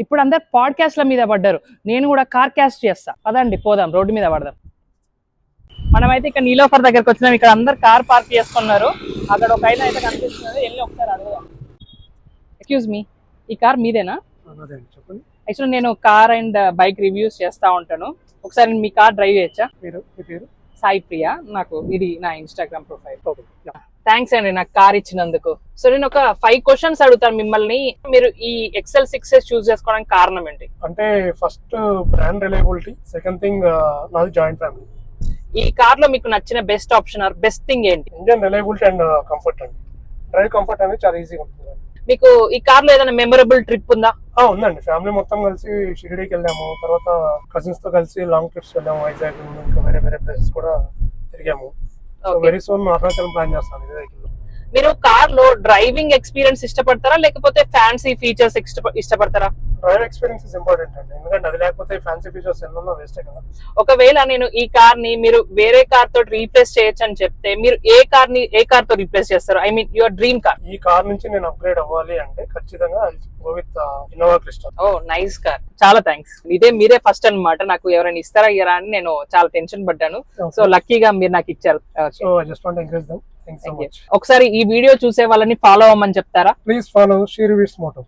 ఇప్పుడు అందరు పాడ్కాస్ట్ల మీద పడ్డారు, నేను కూడా కార్ క్యాస్ట్ చేస్తా. పదండి పోదాం, రోడ్డు మీద పడదాం. మనమైతే ఇక్కడ నీలోఫర్ దగ్గరకు వచ్చినాం. ఇక్కడ అందరు కార్ పార్క్ చేసుకున్నారు. అక్కడ ఒక ఆయన అయితే కనిపిస్తున్నది, వెళ్ళి ఒకసారి అడుగుదాం. ఎక్స్క్యూజ్ మీ, ఈ కార్ మీదేనా? చెప్పండి. యాక్చువల్లీ నేను కార్ అండ్ బైక్ రివ్యూస్ చేస్తా ఉంటాను. ఒకసారి మీ కార్ డ్రైవ్ చేయొచ్చా? పేరు సాయి ప్రియా, నాకు ఇది నా ఇన్స్టాగ్రామ్ ప్రొఫైల్. థ్యాంక్స్ అండి నాకు కార్ ఇచ్చినందుకు. సో నేను ఒక 5 క్వశ్చన్స్ అడుగుతాను మిమ్మల్ని. మీరు ఈ XL6 చూస్ చేసుకోవడానికి కారణం ఏంటి? అంటే first brand reliability, second thing నాది జాయింట్ ఫ్యామిలీ. ఈ కార్ లో మీకు నచ్చిన best option or best thing ఏంటి? ఇంజన్ రిలయబిలిటీ అండ్ కంఫర్ట్ అండి. డ్రైవ్ కంఫర్ట్ అనేది చాలా ఈజీగా ఉంటుంది. మీకు ఈ కార్ లో ఏదైనా మెమరబుల్ ట్రిప్ ఉందా? ఉందండి. ఫ్యామిలీ మొత్తం కలిసి షిరిడీకి వెళ్ళాము, తర్వాత కజిన్స్ తో కలిసి లాంగ్ ట్రిప్స్ వెళ్ళాము, వైజాగ్, ఇంకా వేరే వేరే ప్లేసెస్ కూడా తిరిగాము. వెరీ సూన్ అరుణాచలం ప్లాన్ చేస్తాను ఇదే వెహికల్ లో. మీరు కార్ లో డ్రైవింగ్ ఎక్స్పీరియన్స్ ఇష్టపడతారా లేకపోతే ఫ్యాన్సీ ఫీచర్స్ ఇష్టపడతారా? డ్రైవ్ ఎక్స్పీరియన్స్ ఇస్ ఇంపార్టెంట్ అండి, ఎందుకంటే అది లేకపోతే ఫ్యాన్సీ ఫీచర్స్ ఎన్నో వేస్టే కదా. ఒకవేళ నేను ఈ కార్ ని మీరు వేరే కార్ తోటి రీప్లేస్ చేయొచ్చు అని చెప్తే మీరు ఏ కార్ తో రీప్లేస్ చేస్తారు? I mean your dream car. ఈ కార్ నుంచి నేను అప్గ్రేడ్ అవ్వాలి అంటే ఖచ్చితంగా go with Innova Crysta. Oh nice car, చాలా థ్యాంక్స్. మీరే ఫస్ట్ అన్నమాట. నాకు ఎవరైనా ఇస్తారా ఇయ్యరా అని నేను చాలా టెన్షన్ పడ్డాను. సో లక్కీగా మీరు నాకు ఇచ్చారు. So I just want to encourage them. Thanks so much. ఒకసారి ఈ వీడియో చూసే వాళ్ళని ఫాలో అవ్వమని చెప్తారా? Please follow Sri reviews Moto.